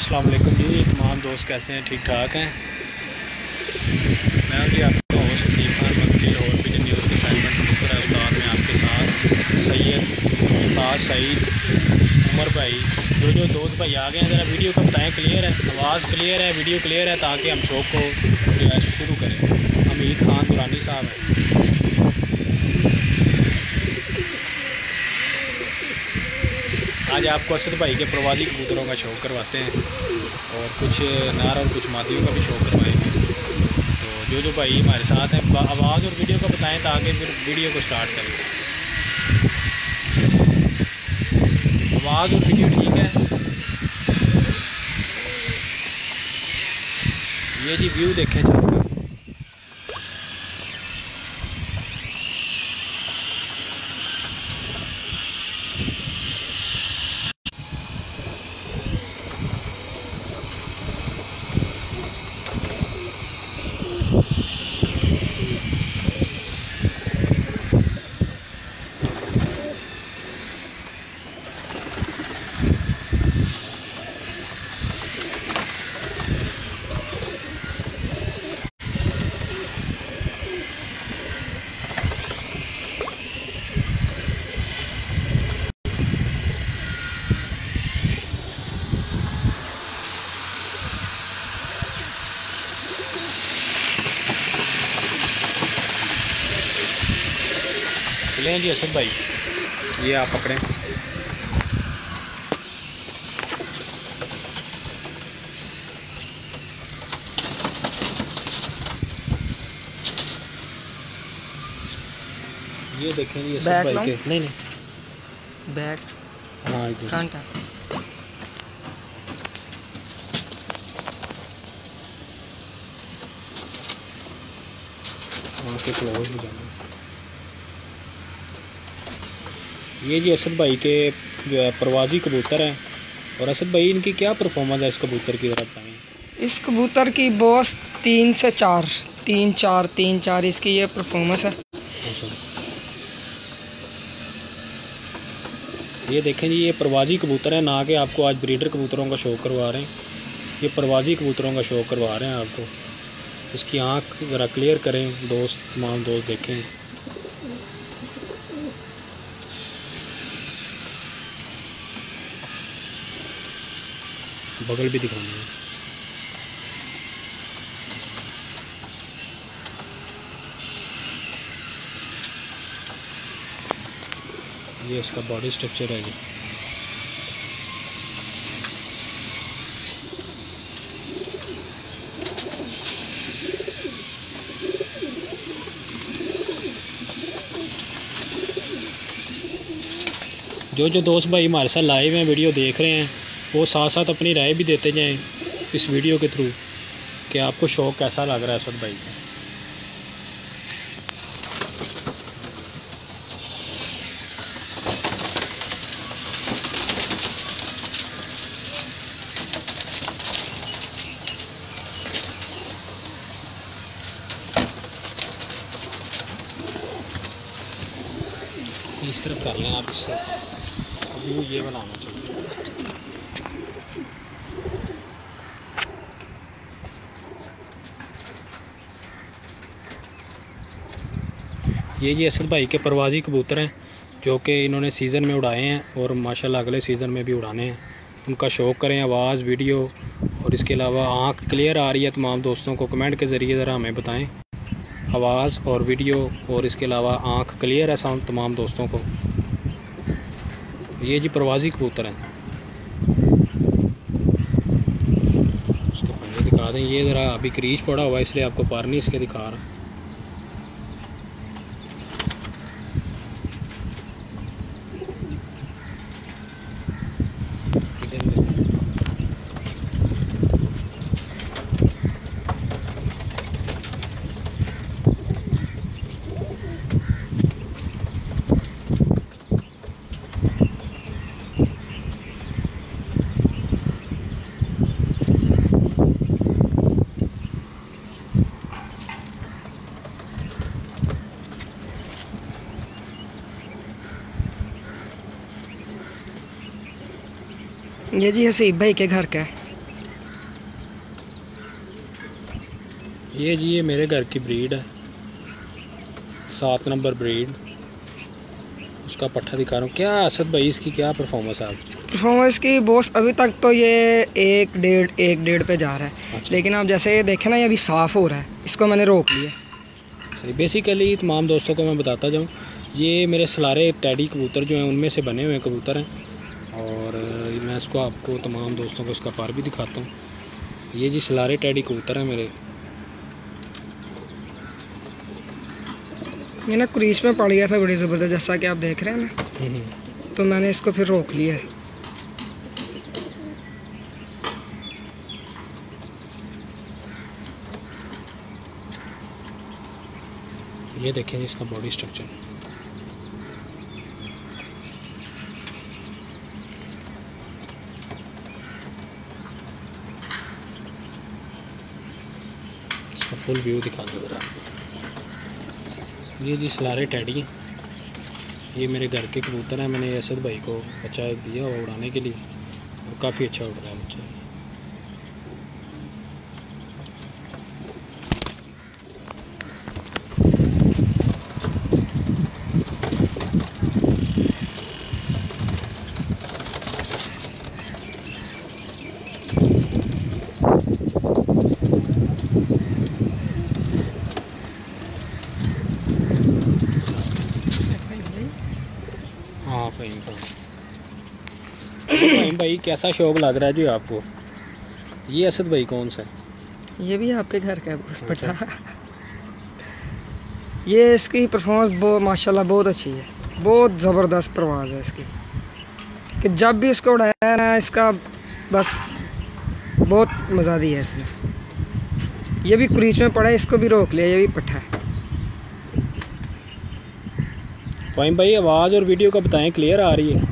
अस्सलाम वालेकुम जी। तमाम दोस्त कैसे हैं? ठीक ठाक हैं। मैं जी आपका host Haseeb Khan monthly Lahore vision news के सेगमेंट कबूतर उस्ताद में आपके साथ सैयद उस्ताद सईद उमर भाई। जो दोस्त भाई आ गए हैं ज़रा वीडियो को बताएं। क्लियर है? आवाज़ क्लियर है? वीडियो क्लियर है? ताकि हम शो को जो है शुरू करें। हमीद खान दुरानी साहब हैं। आज आपको असद भाई के प्रवासी कबूतरों का शौक़ करवाते हैं और कुछ नार और कुछ मादियों का भी शौक़ करवाएंगे। तो जो भाई हमारे साथ हैं आवाज़ और वीडियो को बताएं ताकि फिर वीडियो को स्टार्ट करें। आवाज़ और वीडियो ठीक है? ये जी व्यू देखें चलकर। लें जी असद भाई, ये आप पकड़ें। ये देखें जी असद भाई के नहीं बैक हाँ फ्रंट है। के क्लोज हो जाना। ये जी असद भाई के जो है प्रवासी कबूतर हैं। और असद भाई इनकी क्या परफॉर्मेंस है इस कबूतर की ज़रा बताएं। इस कबूतर की बॉस 3 से 4 3-4 इसकी ये परफॉर्मेंस है। ये देखें जी, ये प्रवासी कबूतर है, ना कि आपको आज ब्रीडर कबूतरों का शौक़ करवा रहे हैं। ये प्रवासी कबूतरों का शौक़ करवा रहे हैं आपको। इसकी आँख ज़रा क्लियर करें दोस्त, तमाम दोस्त देखें। बगल भी दिखाना है। ये इसका बॉडी स्ट्रक्चर है जी। जो दोस्त भाई हमारे साथ लाइव हैं, वीडियो देख रहे हैं, वो साथ साथ अपनी राय भी देते जाएं इस वीडियो के थ्रू कि आपको शौक़ कैसा लग रहा है असद भाई का। इस तरफ कर लें आप, इससे व्यू ये बनाना चाहिए। ये असद भाई के प्रवासी कबूतर हैं जो कि इन्होंने सीज़न में उड़ाए हैं और माशाल्लाह अगले सीज़न में भी उड़ाने हैं। उनका शौक़ करें। आवाज़, वीडियो और इसके अलावा आँख क्लियर आ रही है? तमाम दोस्तों को कमेंट के ज़रिए ज़रा हमें बताएं। आवाज़ और वीडियो और इसके अलावा आँख क्लियर है साउंड तमाम दोस्तों को। ये जी प्रवासी कबूतर हैं। उसके पंजे दिखा दें। ये ज़रा अभी क्रीज पड़ा हुआ है इसलिए आपको पर नहीं इसके दिखा रहा। ये जी हसीब भाई के घर का है। ये जी ये मेरे घर की ब्रीड है, 7 नंबर ब्रीड। उसका पट्ठा दिखा रहा हूँ। क्या असद भाई इसकी क्या परफॉर्मेंस है आपकी? परफॉर्मेंस की बॉस अभी तक तो ये 1.5 पे जा रहा है। अच्छा। लेकिन आप जैसे ये देखें ना, ये अभी साफ़ हो रहा है, इसको मैंने रोक लिया। सही। बेसिकली तमाम दोस्तों को मैं बताता जाऊँ, ये मेरे सलारे टैडी कबूतर जो हैं उनमें से बने हुए कबूतर हैं। और मैं इसको आपको तमाम दोस्तों को इसका पर भी दिखाता हूँ। ये जी सलारे टैडी कबूतर हैं मेरे। ये ना क्रीज में पड़ गया था बड़ी ज़बरदस्त, जैसा कि आप देख रहे हैं ना, तो मैंने इसको फिर रोक लिया है। ये देखें जी इसका बॉडी स्ट्रक्चर। इसका फुल व्यू दिखा दो ज़रा। ये जी सलारे टैडी हैं, ये मेरे घर के कबूतर हैं। मैंने असद भाई को बच्चा दिया हुआ उड़ाने के लिए, और काफ़ी अच्छा उड़ रहा है बच्चा। हाँ फ़हीम भाई कैसा शौक लग रहा है जी आपको? ये असद भाई कौन सा है? ये भी आपके घर का है बॉस पट्ठा। ये इसकी परफॉर्मेंस बहुत माशाल्लाह बहुत अच्छी है, बहुत ज़बरदस्त परवाज़ है इसकी, कि जब भी इसको उड़ाया ना, इसका बस बहुत मज़ा दिया है इसने। ये भी क्रीज में पड़ा है, इसको भी रोक लिया, ये भी पट्ठा है। फ़हीम भाई आवाज़ और वीडियो का बताएं, क्लियर आ रही है?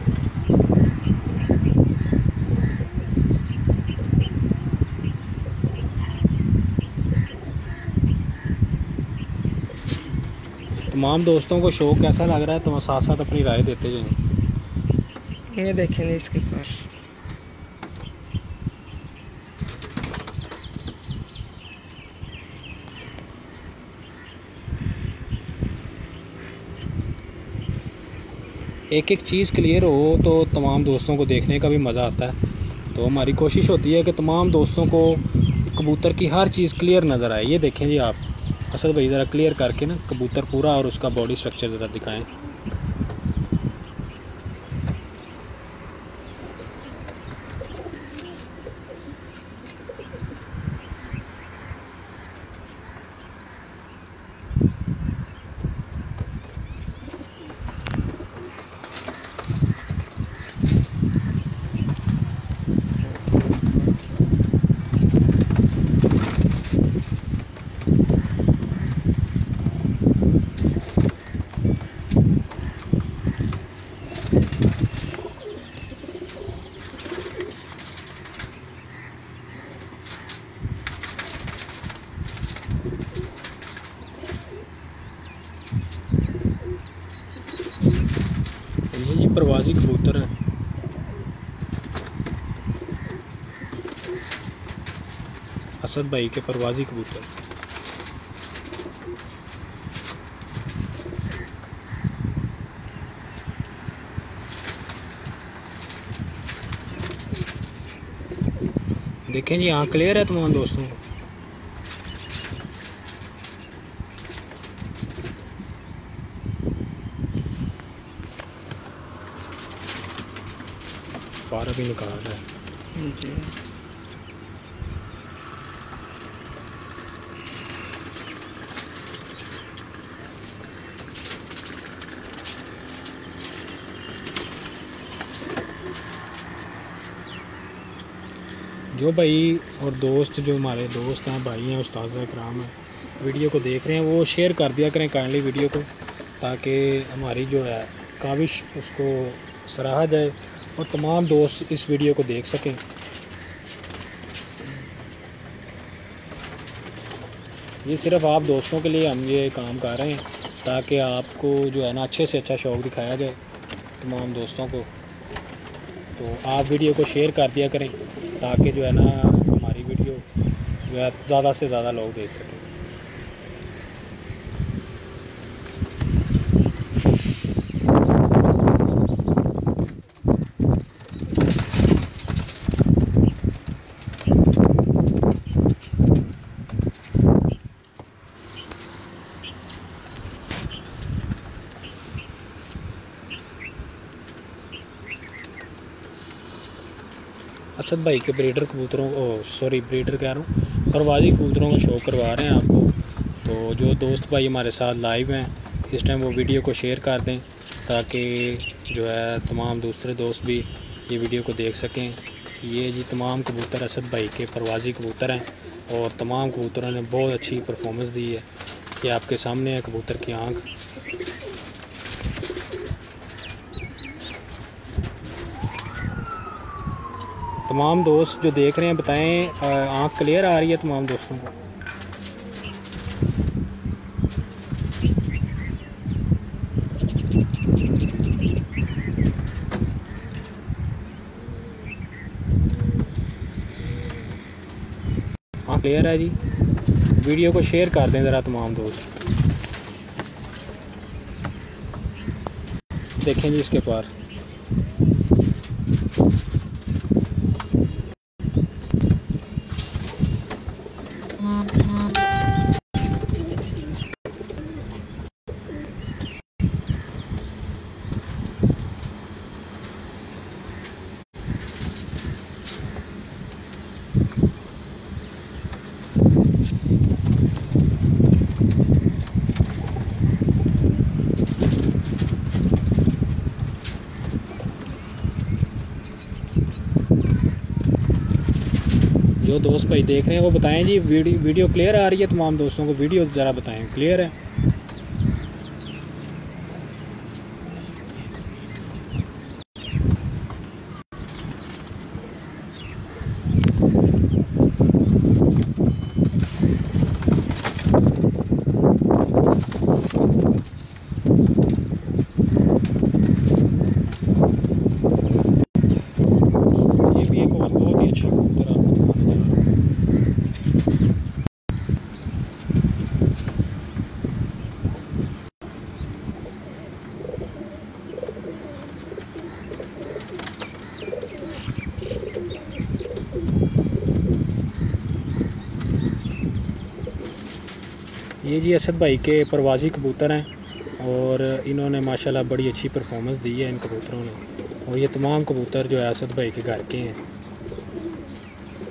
तमाम दोस्तों को शौक कैसा लग रहा है तो साथ साथ अपनी राय देते जाएं। ये देखेंगे इसके पास एक एक चीज़ क्लियर हो तो तमाम दोस्तों को देखने का भी मज़ा आता है। तो हमारी कोशिश होती है कि तमाम दोस्तों को कबूतर की हर चीज़ क्लियर नज़र आए। ये देखें जी आप, असद भाई ज़रा क्लियर करके ना कबूतर पूरा और उसका बॉडी स्ट्रक्चर ज़रा दिखाएं। ये जी परवाज़ी कबूतर हैं। असद भाई के परवाज़ी कबूतर। देखें जी, आँख क्लियर है तमाम दोस्तों को। पारा भी निकाल रहा है जी। जो भाई और दोस्त, जो हमारे दोस्त हैं, भाई हैं, उस्ताद कराम हैं, वीडियो को देख रहे हैं, वो शेयर कर दिया करें काइंडली वीडियो को, ताकि हमारी जो है काविश उसको सराहा जाए और तमाम दोस्त इस वीडियो को देख सकें। ये सिर्फ आप दोस्तों के लिए हम ये काम कर रहे हैं, ताकि आपको जो है ना अच्छे से अच्छा शौक़ दिखाया जाए तमाम दोस्तों को। तो आप वीडियो को शेयर कर दिया करें, ताकि जो है ना हमारी वीडियो जो है ज़्यादा से ज़्यादा लोग देख सकें। असद भाई के ब्रीडर कबूतरों ब्रीडर कह रहा हूँ, परवाज़ी कबूतरों का शो करवा रहे हैं आपको। तो जो दोस्त भाई हमारे साथ लाइव हैं इस टाइम, वो वीडियो को शेयर कर दें ताकि जो है तमाम दूसरे दोस्त भी ये वीडियो को देख सकें। ये जी तमाम कबूतर असद भाई के परवाज़ी कबूतर हैं और तमाम कबूतरों ने बहुत अच्छी परफॉर्मेंस दी है। ये आपके सामने है कबूतर की आँख। तमाम दोस्त जो देख रहे हैं बताएं आँख क्लियर आ रही है तमाम दोस्तों को? हाँ क्लियर है जी। वीडियो को शेयर कर दें ज़रा तमाम दोस्त। देखें जी इसके पार जो दोस्त भाई देख रहे हैं वो बताएं जी वीडियो क्लियर आ रही है तमाम दोस्तों को? वीडियो ज़रा बताएं क्लियर है? ये भी एक और बहुत ही अच्छा कबूतर आपको दिखाने जा रहा हूं। ये जी असद भाई के परवाज़ी कबूतर हैं और इन्होंने माशाल्लाह बड़ी अच्छी परफॉर्मेंस दी है इन कबूतरों ने। और ये तमाम कबूतर जो है असद भाई के घर के हैं।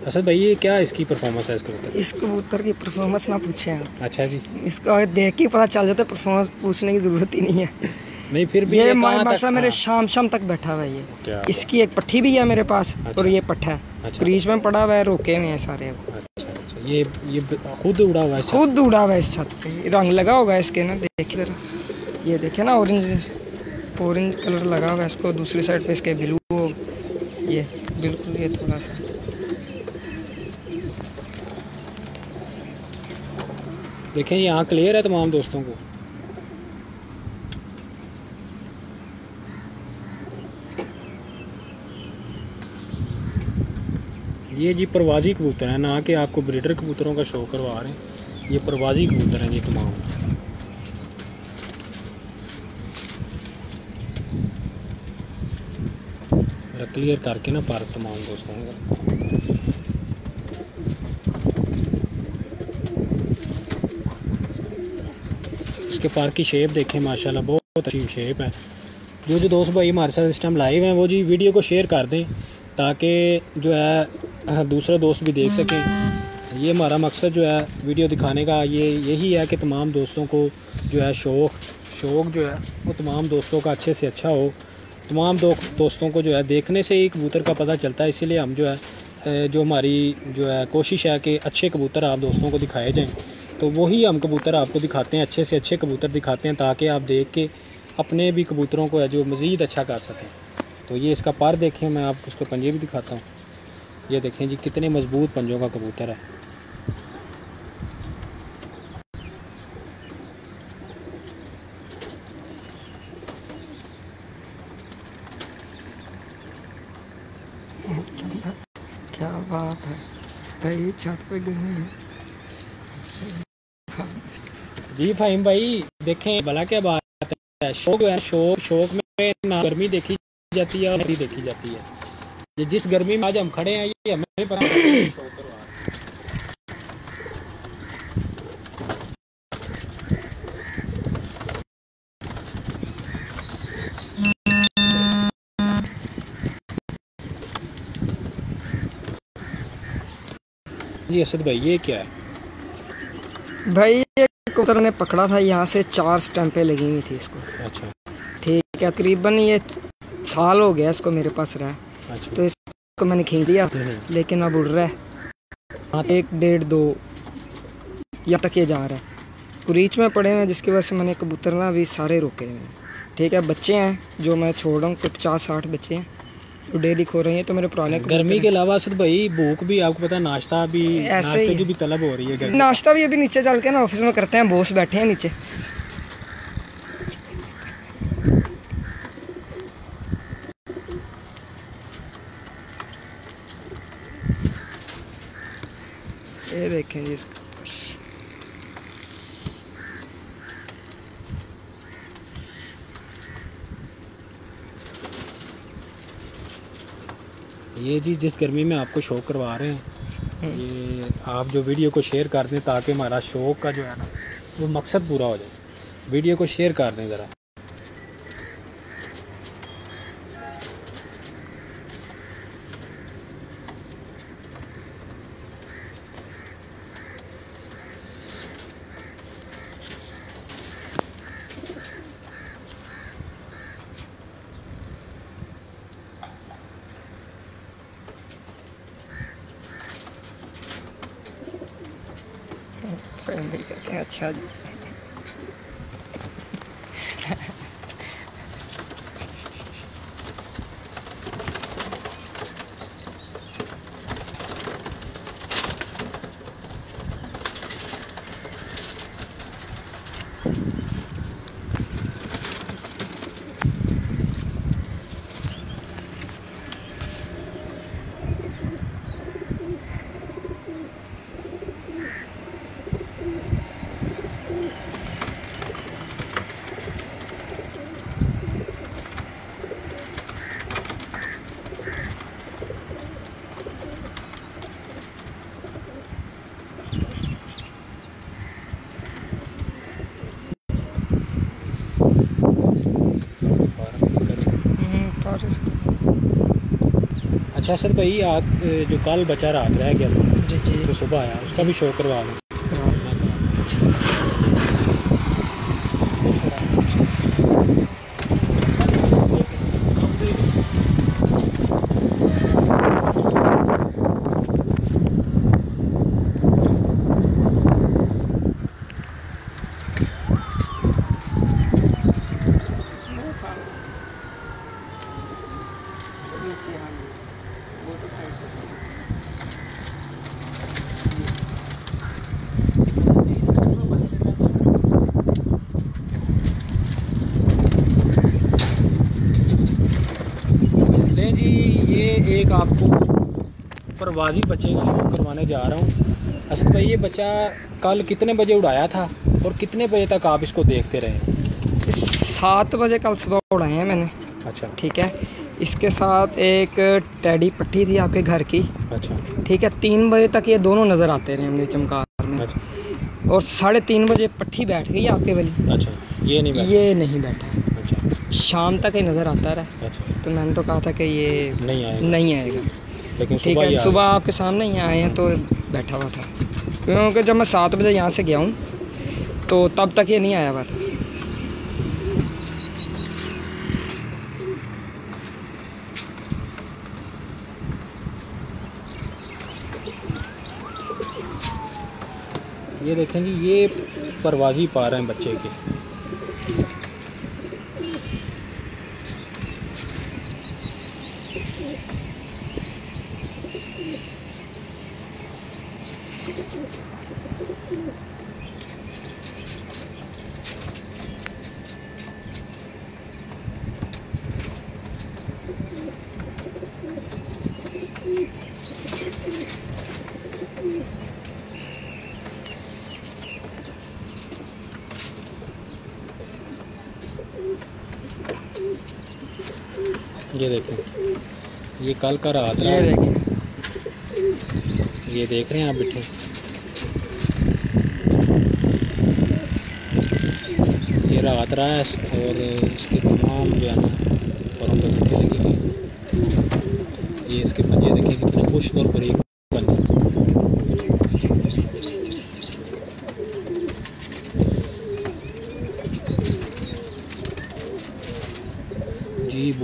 असद भाई ये क्या इसकी परफॉर्मेंस है इस कबूतर? इस कबूतर की परफॉर्मेंस ना पूछें आप। अच्छा जी। इसका देख के पता चल जाता है, परफॉर्मेंस पूछने की ज़रूरत ही नहीं है। नहीं फिर भी ये कहाँ माशा मेरे हाँ। शाम तक बैठा हुआ है ये। क्या इसकी एक पट्टी भी है मेरे पास। अच्छा। और ये पट्ठा है अच्छा। क्रीज में पड़ा हुआ है, रोके में है सारे। अच्छा अच्छा। ये खुद उड़ा हुआ है? खुद उड़ा हुआ है इस छत पे। रंग लगा होगा इसके ना, देखिए जरा, ये देखे ना, ऑरेंज कलर लगा हुआ है इसको। दूसरी साइड पे इसके ब्लू, ये बिल्कुल ये थोड़ा सा। देखें यहाँ क्लियर है तमाम दोस्तों को? ये जी परवाज़ी कबूतर है, ना कि आपको ब्रीडर कबूतरों का शो करवा रहे हैं। ये परवाज़ी कबूतर हैं ये तमाम। क्लियर करके ना पार तमाम दोस्तों को। इसके पार की शेप देखें माशाल्लाह बहुत अच्छी शेप है। जो दोस्त भाई हमारे साथ इस टाइम लाइव हैं वो जी वीडियो को शेयर कर दें ताकि जो है दूसरे दोस्त भी देख सकें। ये हमारा मकसद जो है वीडियो दिखाने का यही है कि तमाम दोस्तों को जो है शौक़ जो है वो तमाम दोस्तों का अच्छे से अच्छा हो। तमाम दोस्तों को जो है देखने से ही कबूतर का पता चलता है। इसीलिए हम जो है जो हमारी जो है कोशिश है कि अच्छे कबूतर आप दोस्तों को दिखाए जाएँ। तो वही हम कबूतर आपको दिखाते हैं, अच्छे से अच्छे कबूतर दिखाते हैं ताकि आप देख के अपने भी कबूतरों को है जो मज़ीद अच्छा कर सकें। तो ये इसका पर देखें, मैं आपको उसके पंजे भी दिखाता हूँ। ये देखें जी कितने मज़बूत पंजों का कबूतर है। क्या बात है भाई, छत पे गर्मी है जी फ़हीम भाई। देखें भला क्या बात है, शौक है, शौक में ना गर्मी देखी जाती है और नहीं देखी जाती है। ये जिस गर्मी में आज हम खड़े हैं ये हमें पता है। जी असद भाई ये क्या है? भाई ये कबूतर ने पकड़ा था, यहाँ से 4 स्टैंपें लगी हुई थी इसको। अच्छा ठीक है, तकरीबन ये साल हो गया इसको मेरे पास रहा। अच्छा। तो इसको मैंने खींच लिया, लेकिन अब उड़ रहा है। 1, 1.5, 2 यहाँ तक ये जा रहा है। रीच में पड़े हैं, जिसकी वजह से मैंने कबूतर ना अभी सारे रोके हुए हैं। ठीक है, बच्चे हैं जो मैं छोड़ रहा हूँ, कुछ 50-60 बच्चे हैं जो डेली खो रहे हैं। तो मेरे पुराने गर्मी के अलावा असद भाई भूख भी, आपको पता है, नाश्ता भी, नाश्ते की भी तलब हो रही है। नाश्ता भी अभी नीचे चल के ना ऑफिस में करते हैं, बॉस बैठे हैं नीचे। ये देखें जी इसका। ये जी जिस गर्मी में आपको शौक करवा रहे हैं, ये आप जो वीडियो को शेयर कर दें ताकि हमारा शौक का जो है ना वो मकसद पूरा हो जाए। वीडियो को शेयर कर दें ज़रा। कहते हैं अच्छा जी। अच्छा सर भाई, आज जो कल बच्चा रात रह गया था जी जी, तो सुबह आया, उसका भी शौक करवा लें। जी ये एक आपको परवाजी बच्चे का शौक करवाने जा रहा हूँ। असद भाई ये बच्चा कल कितने बजे उड़ाया था और कितने बजे तक आप इसको देखते रहे? 7 बजे कल सुबह उड़ाए हैं मैंने। अच्छा ठीक है, इसके साथ एक टेडी पट्टी थी आपके घर की। अच्छा ठीक है, 3 बजे तक ये दोनों नज़र आते रहे हमने चमकार में। अच्छा। और 3:30 बजे पट्टी बैठ गई आपके वाली। अच्छा ये नहीं बैठा। अच्छा शाम तक ही नज़र आता रहा। अच्छा तो मैंने तो कहा था कि ये नहीं आएगा, लेकिन ठीक है सुबह आपके सामने ही आए हैं तो बैठा हुआ था। क्योंकि जब मैं 7 बजे यहाँ से गया हूँ तो तब तक ये नहीं आया हुआ था। ये देखें जी, ये परवाजी पा रहे हैं बच्चे के। ये देखें, ये कल का रात रहा है। ये देख रहे हैं आप बैठे, ये रात रहा है और इसके तमाम जो है ना परों पर बैठे लगी हुई। ये इसके पंजे देखें कितने खुश और बरीक पंजे।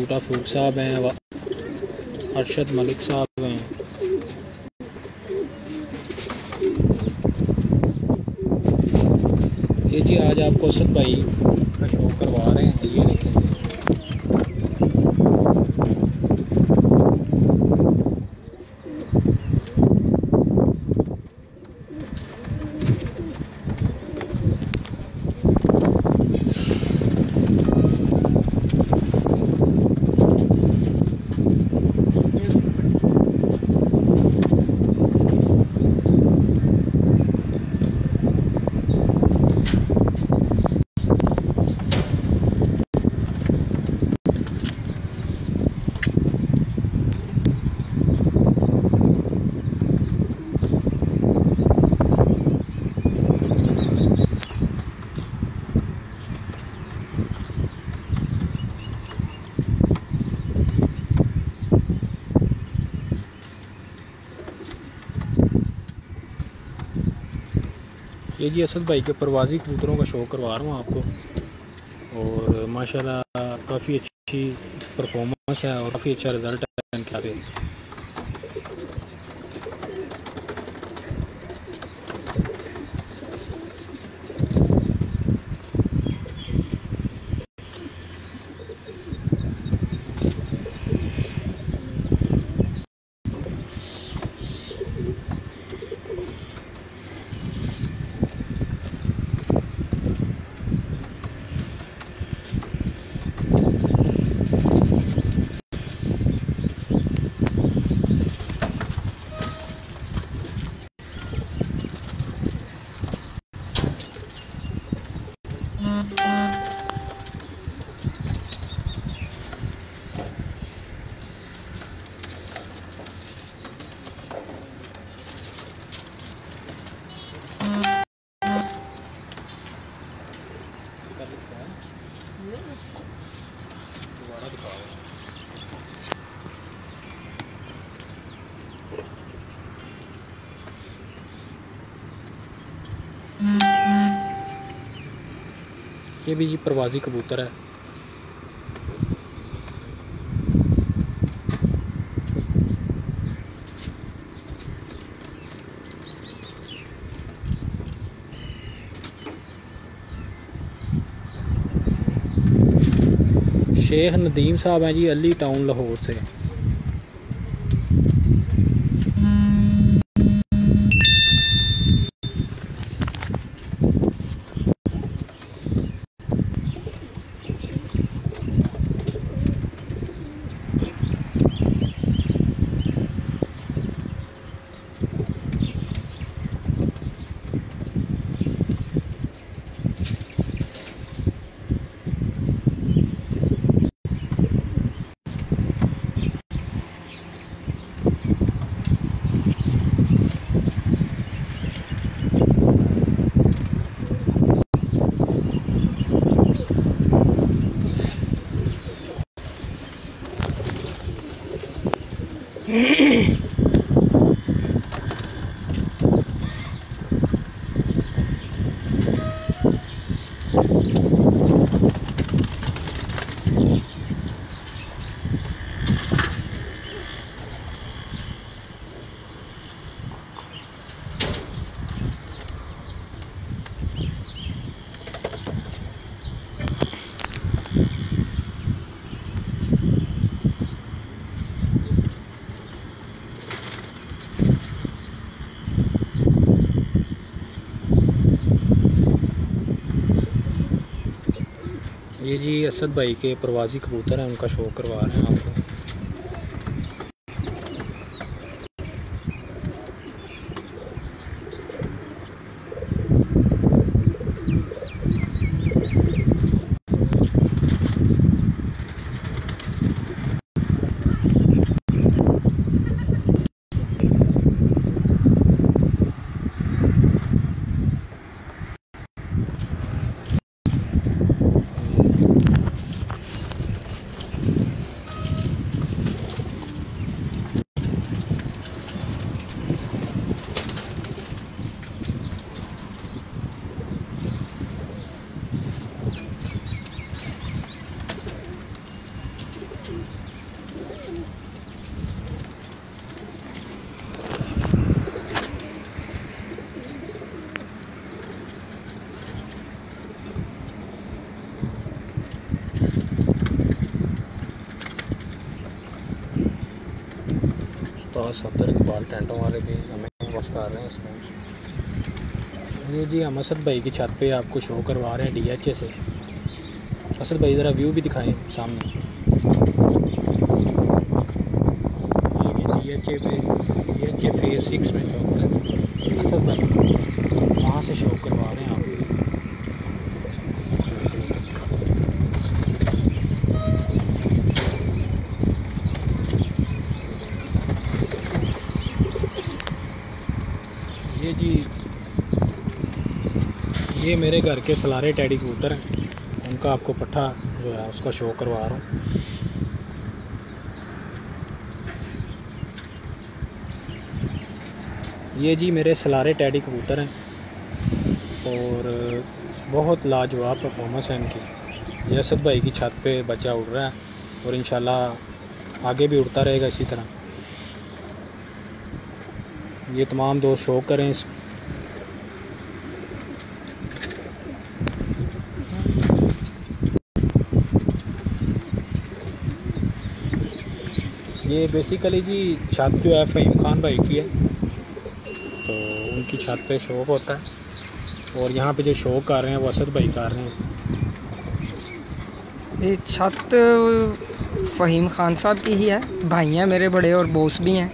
बूटा फरूक साहब हैं, अरशद मलिक साहब हैं। ये जी आज आपको असद भाई का शो करवा रहे हैं, ये देखें। ये जी असद भाई के परवाज़ी कबूतरों का शो करवा रहा हूँ आपको। और माशाल्लाह काफ़ी अच्छी परफॉर्मेंस है और काफ़ी अच्छा रिज़ल्ट है इनके आगे। ये भी जी परवाज़ी कबूतर है। शेख नदीम साहब हैं जी, अली टाउन लाहौर से। ये जी असद भाई के प्रवासी कबूतर हैं, उनका शो करवा रहे हैं आपको। सफदर इकबाल टेंटों वाले भी हमें वॉश कर रहे हैं इस टाइम। ये जी हम असद भाई की छत पे आपको शो करवा रहे हैं DHA से। असद भाई ज़रा व्यू भी दिखाएं सामने। ये DHA पे DHA फेज़ 6 में शो होता है। असद भाई वहाँ से शो करवा रहे हैं आप। ये जी ये मेरे घर के सलारे टैडी कबूतर हैं, उनका आपको पट्ठा जो है उसका शो करवा रहा हूँ। ये जी मेरे सलारे टैडी कबूतर हैं और बहुत लाजवाब परफॉर्मेंस है इनकी। ये असद भाई की छत पे बच्चा उड़ रहा है और इंशाल्लाह आगे भी उड़ता रहेगा इसी तरह। ये तमाम दोस्त शौक करें इस। ये बेसिकली जी छत जो है फ़हीम खान भाई की है, तो उनकी छत पे शौक होता है और यहाँ पे जो शौक कर रहे हैं वो असद भाई कर रहे हैं। ये छत फ़हीम खान साहब की ही है, भाई हैं मेरे बड़े और बॉस भी हैं।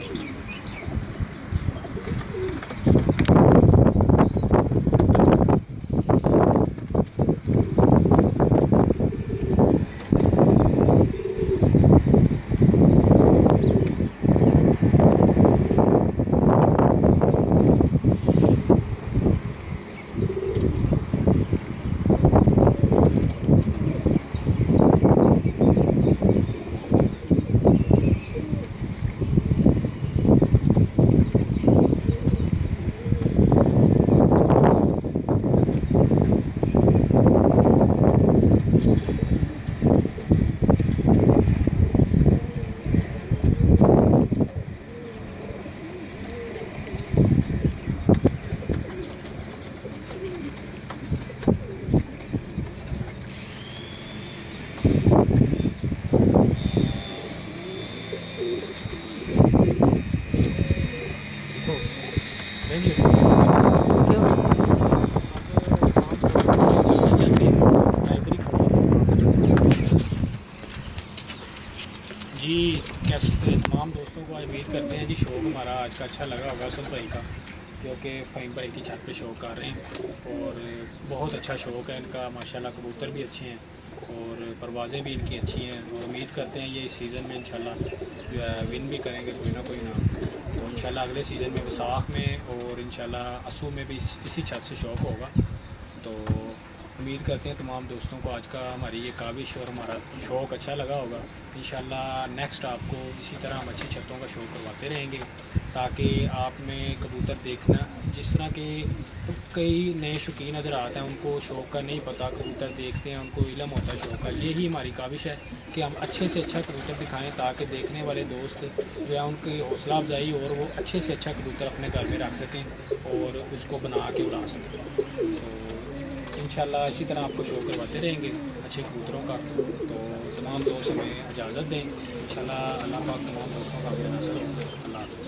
जी कैसे तमाम दोस्तों को आज उम्मीद करते हैं जी शौक हमारा आज का अच्छा लगा होगा असद भाई का, क्योंकि फ़हीम भाई की छत पे शौक कर रहे हैं और बहुत अच्छा शौक है इनका माशाल्लाह। कबूतर भी अच्छे हैं और परवाज़ें भी इनकी अच्छी हैं और उम्मीद करते हैं ये इस सीज़न में इंशाल्लाह जो है विन भी करेंगे कोई ना कोई नाम। तो इंशाल्लाह अगले सीज़न में वसाख में और इंशाल्लाह असू में भी इसी छत से शौक होगा। तो उम्मीद करते हैं तमाम दोस्तों को आज का हमारी ये काविश और हमारा शौक़ अच्छा लगा होगा। इंशाल्लाह नेक्स्ट आपको इसी तरह हम अच्छी छतों का शौक़ करवाते रहेंगे ताकि आप में कबूतर देखना जिस तरह के तो कई नए शौकीन नज़र आते हैं, उनको शौक़ का नहीं पता, कबूतर देखते हैं उनको इल्म होता है शौक़ का। यही हमारी काविश है कि हम अच्छे से अच्छा कबूतर दिखाएँ ताकि देखने वाले दोस्त जो है उनकी हौसला अफजाई और वो अच्छे से अच्छा कबूतर अपने घर में रख सकें और उसको बना के उड़ा सकें। तो इंशाल्लाह इसी तरह आपको शो करवाते रहेंगे अच्छे कबूतरों का। तो तमाम दोस्त हमें इजाज़त दें इंशाल्लाह। अल्लाह पाक तमाम दोस्तों का हमें नज़र। अल्लाह।